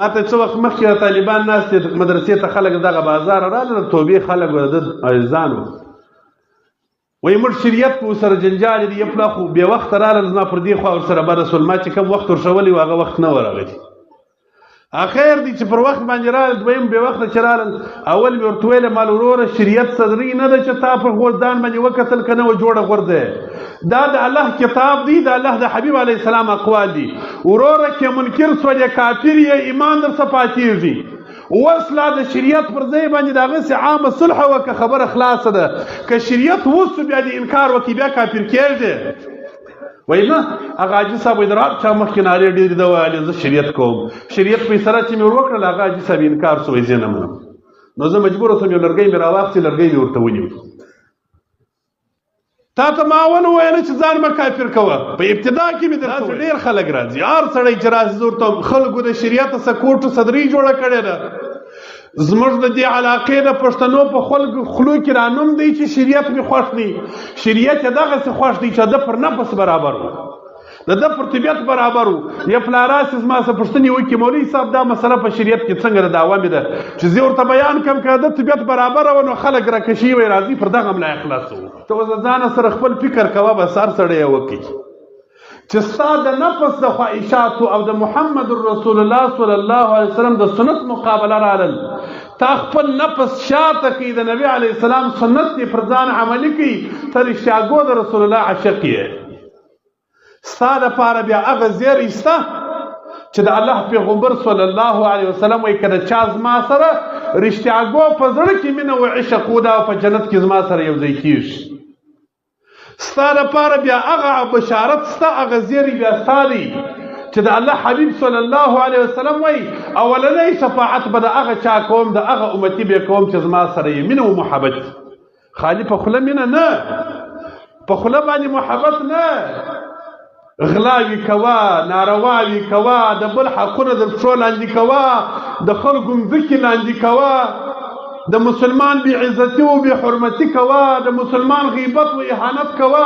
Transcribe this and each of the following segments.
ما ته څه وخت مخکې طالبان ناست مدرسې ته خلک دغه بازار راغله د توبې خلک د عزیزانو وایي موږ شریعت په ورسره جنجال دي یپلا خو بې وخته راغلل زما پر دې خوا ورسره به رسول ما چې کوم وخت ورښولی و هغه وخت نه ورغلی اخیر دی چې پر وخت باندې راغلل دویم بې وخته چې راغلل اول مې ورته ویله مال وروره شریعت صدري نه ده چې تا په ځان باندې وکتل که نه و جوړه غورځی دا د الله کتاب دی د الله د حبیب علیه السلام اقوال دي وروره که منکر سولې کافر یې ایمان در څه پاتېږي اوس لا د شریعت پر ځای باندې د هغسې عامه صلح وکړه خبره خلاصه ده که شریعت وسو بیا د انکار وکړي بیا کافر کېږي وایي نه هغه حاجي صاحب وایي د رات چا مخکې نارې ډېرې ده ویلې زه شریعت کوم شریعت فیصله چې مې ور وکړل هغه حاجي صاحب انکار سو وایي زه نه منم نو زه مجبور اوسم یو لرګی مې راواخېستې لرګی مې ورته ونیو تا ته ما ونه ویله چې ځان مه کافر کوه په ابتدا کې مې درته ډېر خلک راځي هر سړی چې راځي زه ورته خلکو د شریعت سکوټو صدري جوړه کړې ده زموږ د دې علاقې د پښتنو په خلو کې رانوم دی چې شریعت مې خوښ دی شریعت یې دغسې خوښ دی چې د پر نفس برابر و د ده پر طبیعت برابر و یا پلاراسې زما څه پوښتنې وکړي مولوي صاحب دا مسله په شریعت کې څنګه د دعوه مې ده چې زه ورته بیان کړم که د طبیعت برابره وه نو خلک راکشي وی راځي پر دغه ملا اخلاص وو ته اوس د ځانه سره خپل فکر کوه بس هر سړی یې وکړي چې ستا د نفس د خواهشاتو او د محمد رسول الله صلی الله علیه وسلم د سنت مقابله رالل تا خپل نفس شاته کوي د نبی علیه السلام سنت دې پر ځان عملي کوي ته رښتیاګو د رسول الله عاشق یې ستا دپاره بیا هغه زیری شته چې د الله پیغمبر صلی الله علیه وسلم وایي که د چا زما سره رښتیاګو په زړه کې مینه و عشق وده او په جنت کې زما سره یو ځای کېږي ستا لپاره بیا هغه بشارت ستا هغه زیری بیا ستا دی چې د الله حبیب صلی الله علیه وسلم وایي اولنی شفاعت به د هغه چا کوم د هغه امتي به کوم چې زما سره یې مینه و محبت خالي په خوله مینه نه په خوله باندې محبت نه غلاوي کوه نارواوي کوه د بل حقونه د پښو لاندې کوه د خلکو مځکې لاندې کوه د مسلمان بی عزتی و بی حرمتی کوه د مسلمان غیبت و اهانت کوه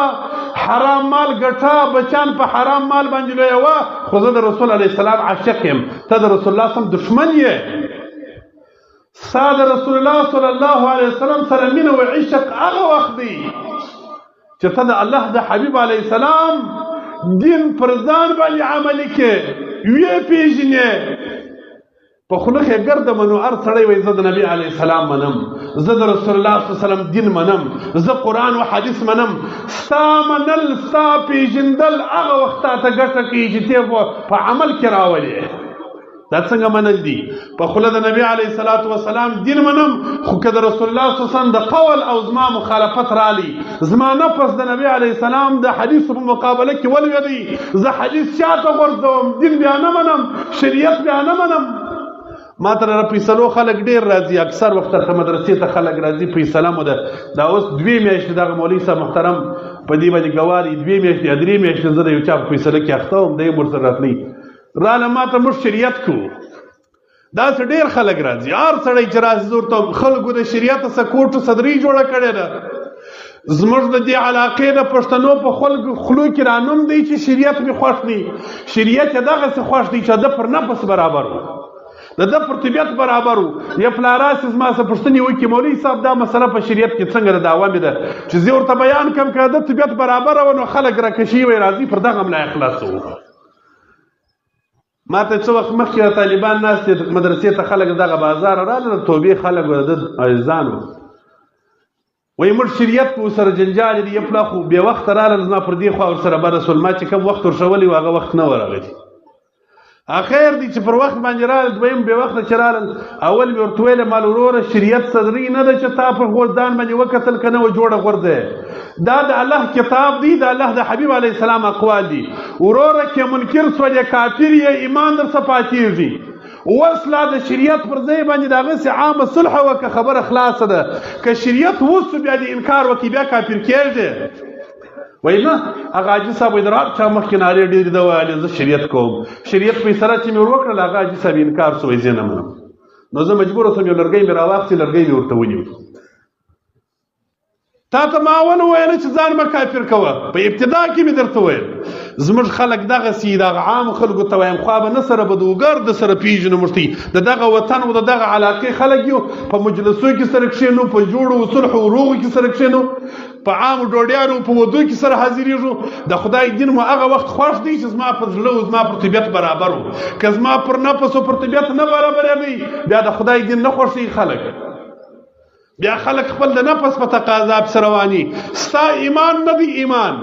حرام مال ګټه بچان په حرام مال باندې لویوه خو زه د رسول علیه السلام عاشق یم ته د رسول الله سم دشمن یې ستا د رسول الله صلی الله علیه وسلم سره مینه و عشق هغه وخت دی چې ته د الله د حبیب علیه السلام دین پر ځان باندې عملي کې ویې پېژنې په خوله کې ګرده منو هر سړی وایي زه د نبي علیه السلام منم زه د رسول الله صلی الله علیه وسلم دین منم زه قرآن و حدیث منم ستا منل ستا پېژندل هغه وخت تا ته ګټه کوي چې ته په عمل کې راولې دا څنګه منل دي په خوله د نبي علیه الصلاة وسلام دین منم خو که د رسول الله صلی الله علیه وسلم د قول او زما مخالفت رالی زما نفس د نبي علیه السلام د حدیثو په مقابله کې ولوېدی زه حدیث چاته غورځوم دین بیا نه منم شریعت بیا نه منم ما ته را فیصلو خلک ډېر راځي اکثر وخت ته مدرسې ته خلک راځي فیصله مو ده دا اوس 2 میاشتې دغه مولوي صاحب محترم په دې باندې ګواه دي 2 میاشتې 3 میاشتې زه د یو چا په فیصله کې اخته وم دی ورسره راتلی راله ما ته موږ شریعت کوو داسې ډېر خلک راځي هر سړی چې راځي زه ورته خلکو د شریعت سکوټو صدري جوړه کړې ده زموږ د دې علاقې د پښتنو په خلو کې رانوم دی چې شریعت مې خوښ دی شریعت یې دغسې خوښ دی چې د پر نفس برابر و د ده پر طبیعت برابر و یا پلاراسې زما څه پوښتنې وکړي مولوي صاحب دا مسله په شریعت کې څنګه د دعوه مې ده چې زه ورته بیان کړم که د طبیعت برابره وه نو خلک راکشي وی راځي پر دغه ملا اخلاص وو ما ته څه وخت مخکې طالبان ناست مدرسې ته خلک دغه بازار راغله د توبې خلک د عزیزانو وایي موږ شریعت په ورسره جنجال دي یپلا خو بې وخته راغلل زما پر دې خوا ورسره به رسول ما چې کوم وخت ورښولی و هغه وخت نه ورغلی اخیر دی چې پر وخت باندې راغلل دویم بې وخته چې راغلل اول مې ورته ویله مال وروره شریعت صدري نه ده چې تا په ځان باندې وکتل که نه و جوړه غورځی دا د الله کتاب دی د الله د حبیب علیه السلام اقوال دي وروره که منکر سولې کافر یې ایمان در څه پاتېږي اوس لا د شریعت پر ځای باندې د هغسې عامه صلح وکړه خبره خلاصه ده که شریعت وسو بیا د انکار وکړي بیا کافر کېږي وایي نه هغه حاجي صاحب وایي د رات چا مخکې نارې ډېرې ده ویلې زه شریعت کوم شریعت فیصله چې مې ور وکړل هغه حاجي صاحب انکار سو وایي زه نه منم نو زه مجبور اوسم یو لرګی مې راواخېستې لرګی مې ورته ونیو تا ته ما ونه ویله چې ځان مه کافر کوه په ابتدا کې مې درته ویل زموږ خلک دغسې دغه عام خلکو ته وایم خوا به نه سره به د وګر د سره پېژنو موږ د دغه وطن او د دغه علاقې خلک یو په مجلسو کې سره کښېنو په جوړو صلح و روغو کې سره کښېنو په عامو ډوډیانو په ودو کې سره حاضرېږو د خدای دین مو هغه وخت خوښ دی چې زما په زړه او زما پر طبیعت برابر و که زما پر نفس او پر طبیعت نه برابرېږي بیا د خدای دین نه خوښوي خلک بیا خلک خپل د نفس په تقاضا پسې رواني ستا ایمان نه دی ایمان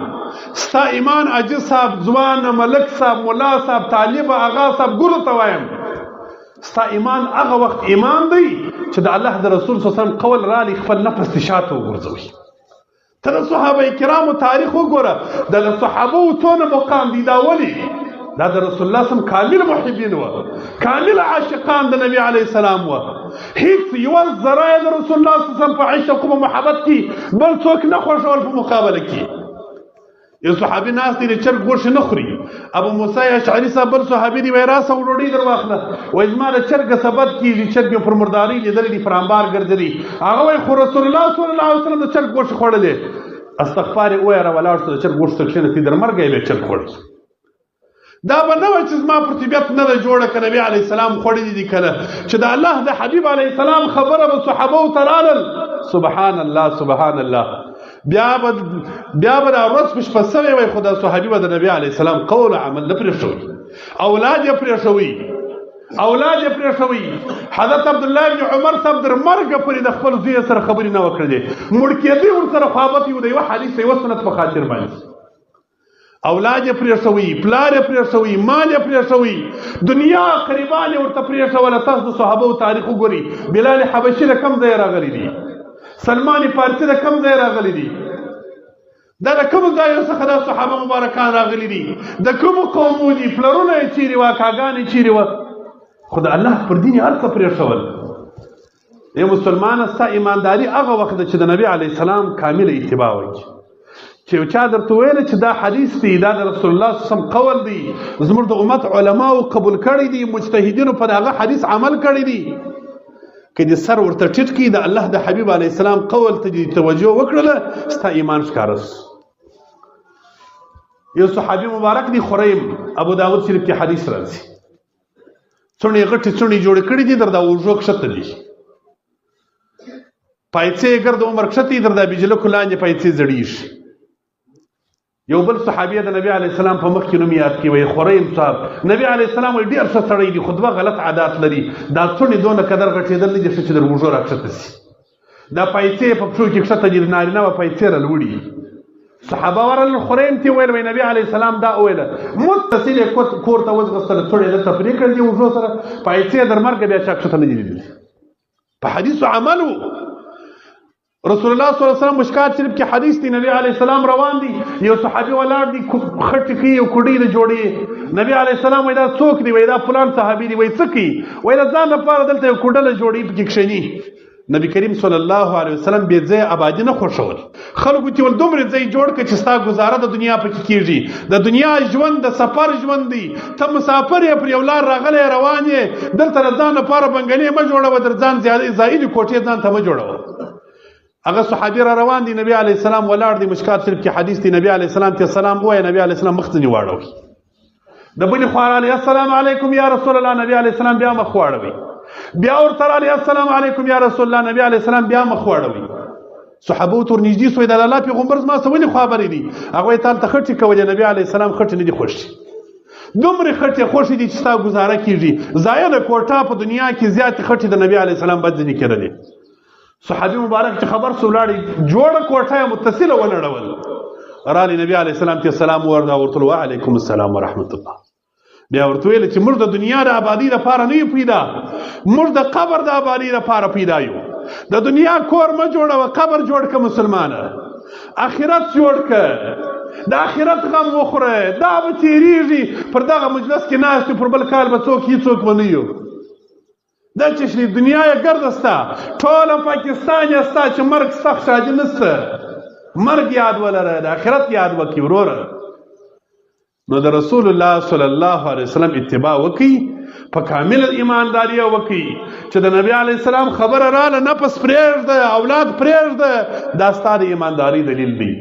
ستا ایمان عاجز صاحب ځوان ملک صاحب ملا صاحب طالب آغا صاحب ګلو ته وایم ستا ایمان هغه وخت ایمان دی چې د الله د رسول صلی الله علیه وسلم قول رالی خپل نفس دې شاته وغورځوي ته د صحابه کرامو تاریخ وګوره د صحابو څونه مقام دي دا ولې دا د رسول الله سم کامل محبین و کامل عاشقان د نبی علیه السلام و هیڅ یوه ذره د رسول الله صلی الله علیه وسلم په عشق او محبت کې بل څوک نه خوښول په مقابله کې یو صحابي ناست دی د چرګ غوښې نه خوري ابو موسی اشعري صاحب بل صحابي دی وایي راسه ډوډۍ در واخله وایي زما د چرګه سبد کېږي چرګ مې پر مردارۍ لیدلی دي پر انبار ګرځېدي هغه وایي خو رسول الله صلی الله علیه وسلم د چرګ غوښې خوړلې استغفار یې ووایه راولاړ سو د چرګ غوښې ته کښېنه تر مرګه یې بیا چرګ خوړل دا به نه وای چې زما پر طبیعت نه ده جوړه که نبي علیه السلام خوړلي دي که نه چې د الله د حبیب علیه السلام خبره به صحابو ته رالل سبحان الله سبحان الله بیا به دا ورځ په شپه سوی وای خو دا صحابي به د نبي علیه السلام قول عمل نه پرېښوي اولاد یې پرېښوي حضرت عبدالله بن عمر صاحب در مرګه پورې د خپل زوی سره خبرې نه وکړلې مړ کېدی ورسره خوابت یو د یوه حدیث یوه سنت په خاطر باندې اولاد یې پرېښوي پلار یې پرېښوي مال یې پرېښوي دنیا قریبان یې ورته پرېښوله تاسو د صحابو تاریخ وګورئ بلال حبشي له کوم ځای راغلی دي سلمان فارسي د کوم ځای راغلی دي دا د کوم ځایو څخه دا صحابه مبارکان راغلي دي د کومو قومو دي پلرونه یې چیرې وه کاګانې چیرې وه خو د الله پر دین یې هر څه پرېښول ای مسلمانه ستا ایمانداري هغه وخت ده چې د نبي علیه السلام کامله اتباع وکړي چې یو چا درته ویله چې دا حدیث دی دا د رسول الله صلی الله علیه وسلم قول دی زموږ د امت علماو قبول کړی دي مجتهدینو پر هغه حدیث عمل کړی دی که دې سر ورته ټیټ کړي د الله د حبیب علیه السلام قول ته دې توجه وکړله ستا ایمان ښکاره یو صحابي مبارک دی خریم ابو داود شریف کې حدیث راځي څڼې غټې څڼې جوړې کړي دي در دا اوږو کښته دي پایڅې یې ګرد عمر کښته در دا بجلکو لاندې پایڅې زړېږي یو بل صحابیه د نبی علیه السلام په مخ کې نوم یاد کړي وایي خریم صاحب نبی علیه السلام وایي ډېر ښه سړی دی خو دوه غلط عادات لري دا څڼې دونه قدر غټېدل نه دي ښه چې در اوږو راکښته شي دا پایڅې په پښو کې کښته دي د نارینه به پایڅې رالوړي صحابه ورغلل خریم ته ویل وایي نبی علیه السلام دا وویله متصل یې کور ته وځغستله څڼې دلته پرې کړل دي اوږو سره پایڅې در مرګه بیا چا کښته نه دي لیدلي په حدیثو عمل و رسول الله صلی الله علیه وسلم مشکات شریف کې حدیث دی نبی علیه السلام روان دي یو صحابي ولاړ دي خټې کوي او کوډۍ د جوړې نبی علیه السلام وایي دا څوک دی وایي دا فلان صحابي دی وایي څه کوي وایي د ځان لپاره دلته یو کوډله جوړې پکې کښېني نبی کریم صلی الله علیه وسلم بې ځایه آبادي نه خوښول خلکو ته ول دومره ځای جوړ کړه چې ستا ګزاره د دنیا پکې کېږي د دنیا ژوند د سفر ژوند دی ته مسافر یې پر یو لار راغلی روان یې دلته د ځان لپاره بنګلې مه جوړوه در ځان زایدې کوټې ځان ته مه جوړوه هغه صحابي را روان دي نبی علیه السلام ولاړ دي مشکات شریف کې حدیث دی نبی علیه السلام ته سلام وایي نبی علیه السلام مخ ځنې واړوي د بلې خوا رالی السلام علیکم یا رسول الله نبی علیه السلام بیا مخ واړوي بیا ورته رالی السلام علیکم یا رسول الله نبی علیه السلام بیا مخ واړوي صحابو ته ورنږدې سوی د الله پیغمبر زما څه ولې خبرې دي هغه وایي تا هلته خټې کولې نبی علیه السلام خټې نه دي خوښې دومره خټې خوښې دي چې ستا ګزاره کېږي ضایع د کوټه په دنیا کې زیاتې خټې د نبی علیه السلام بد ځینې کېدلې صحابي مبارک چې خبر سو ولاړې جوړه کوټه یې متصله ولړول رالي نبی علیه السلام ته سلام ورته وعلیکم السلام ورحمت الله بیا ورته ویل چې موږ د دنیا د آبادی لپاره نه یو پیدا موږ د قبر د آبادی لپاره پیدا یو د دنیا کور مه جوړوه قبر جوړ که مسلمانه آخرت جوړ که د آخرت غم وخوره دا به تېرېږي پر دغه مجلس کې ناست پر بل کال به څوک هېڅوک به نه یو دا چې دنیا یې ګرده ستا ټوله پاکستان یې ستا چې مرګ سخت شادي نسته مرګ یاد ولره د آخرت یاد وکړي وروره نو د رسول الله صلی الله علیه وسلم اتباع وکړي په کامل ایمانداري وکړي چې د نبی علیه السلام خبره راله نفس پرېږده اولاد پرېږده دا ستا د ایمانداري دلیل دی